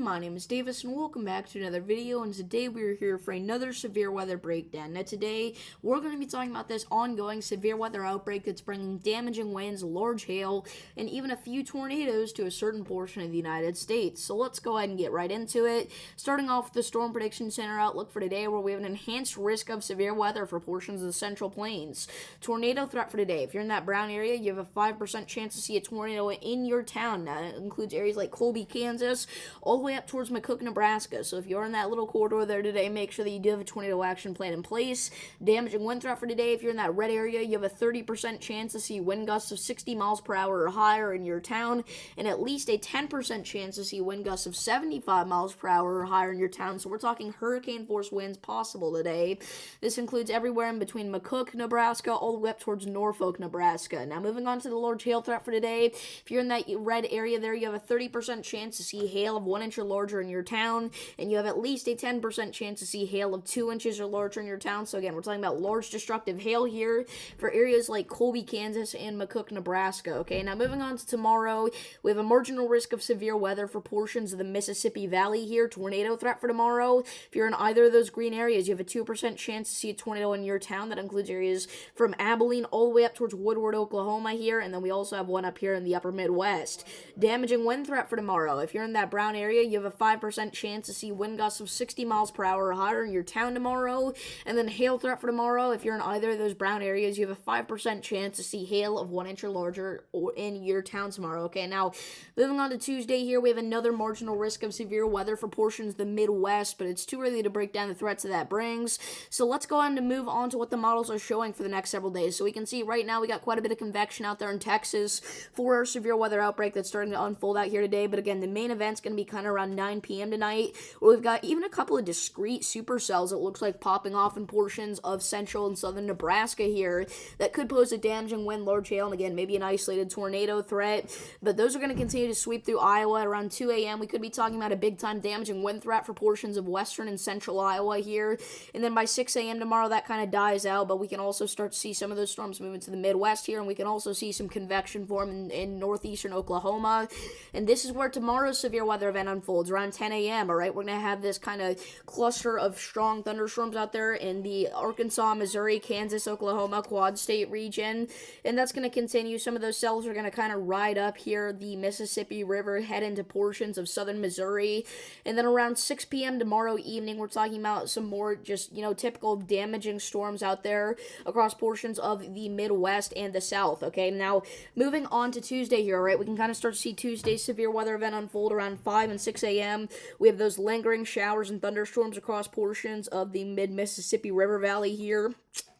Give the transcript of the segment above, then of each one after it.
My name is Davis and welcome back to another video, and today we are here for another severe weather breakdown. Now today we're going to be talking about this ongoing severe weather outbreak that's bringing damaging winds, large hail, and even a few tornadoes to a certain portion of the United States. So let's go ahead and get right into it. Starting off with the Storm Prediction Center outlook for today, where we have an enhanced risk of severe weather for portions of the Central Plains. Tornado threat for today. If you're in that brown area, you have a 5% chance to see a tornado in your town. Now that includes areas like Colby, Kansas, all the way up towards McCook, Nebraska. So if you're in that little corridor there today, make sure that you do have a tornado action plan in place. Damaging wind threat for today. If you're in that red area, you have a 30% chance to see wind gusts of 60 miles per hour or higher in your town, and at least a 10% chance to see wind gusts of 75 miles per hour or higher in your town. So we're talking hurricane force winds possible today. This includes everywhere in between McCook, Nebraska, all the way up towards Norfolk, Nebraska. Now moving on to the large hail threat for today. If you're in that red area there, you have a 30% chance to see hail of 1 inch or larger in your town, and you have at least a 10% chance to see hail of 2 inches or larger in your town. So again, we're talking about large destructive hail here for areas like Colby, Kansas, and McCook, Nebraska. Okay, now moving on to tomorrow, we have a marginal risk of severe weather for portions of the Mississippi Valley here. Tornado threat for tomorrow. If you're in either of those green areas, you have a 2% chance to see a tornado in your town. That includes areas from Abilene all the way up towards Woodward, Oklahoma here, and then we also have one up here in the upper Midwest. Damaging wind threat for tomorrow. If you're in that brown area, you have a 5% chance to see wind gusts of 60 miles per hour or higher in your town tomorrow. And then hail threat for tomorrow. If you're in either of those brown areas, you have a 5% chance to see hail of 1 inch or larger in your town tomorrow. Okay, now moving on to Tuesday here, we have another marginal risk of severe weather for portions of the Midwest, but it's too early to break down the threats that brings. So let's go ahead and move on to what the models are showing for the next several days. So we can see right now we got quite a bit of convection out there in Texas for our severe weather outbreak that's starting to unfold out here today. But again, the main event's going to be kind of around 9 p.m. tonight, where we've got even a couple of discrete supercells, it looks like, popping off in portions of central and southern Nebraska here that could pose a damaging wind, large hail, and again, maybe an isolated tornado threat. But those are going to continue to sweep through Iowa at around 2 a.m. We could be talking about a big-time damaging wind threat for portions of western and central Iowa here. And then by 6 a.m. tomorrow, that kind of dies out, but we can also start to see some of those storms move into the Midwest here, and we can also see some convection form in northeastern Oklahoma. And this is where tomorrow's severe weather event unfolds, around 10 a.m., all right? We're going to have this kind of cluster of strong thunderstorms out there in the Arkansas, Missouri, Kansas, Oklahoma, Quad State region, and that's going to continue. Some of those cells are going to kind of ride up here the Mississippi River, head into portions of southern Missouri, and then around 6 p.m. tomorrow evening, we're talking about some more just, typical damaging storms out there across portions of the Midwest and the South, okay? Now, moving on to Tuesday here, all right, we can kind of start to see Tuesday's severe weather event unfold around 5 and 6 a.m. We have those lingering showers and thunderstorms across portions of the mid-Mississippi River Valley here.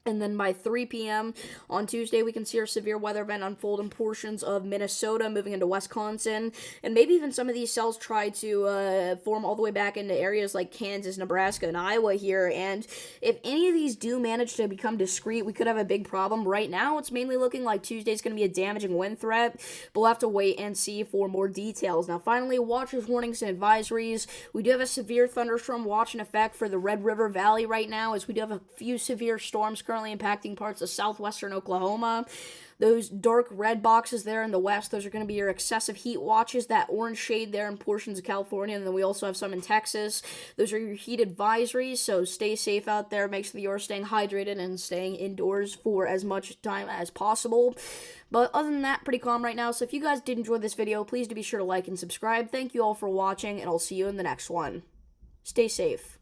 And then by 3 p.m. on Tuesday, we can see our severe weather event unfold in portions of Minnesota, moving into Wisconsin, and maybe even some of these cells try to form all the way back into areas like Kansas, Nebraska, and Iowa here. And if any of these do manage to become discrete, we could have a big problem. Right now, it's mainly looking like Tuesday's going to be a damaging wind threat, but we'll have to wait and see for more details. Now, finally, watches, warnings, and advisories. We do have a severe thunderstorm watch in effect for the Red River Valley right now, as we do have a few severe storms currently impacting parts of southwestern Oklahoma. Those dark red boxes there in the west, those are going to be your excessive heat watches. That orange shade there in portions of California, and then we also have some in Texas. Those are your heat advisories, so stay safe out there. Make sure that you're staying hydrated and staying indoors for as much time as possible. But other than that, pretty calm right now. So if you guys did enjoy this video, please do be sure to like and subscribe. Thank you all for watching, and I'll see you in the next one. Stay safe.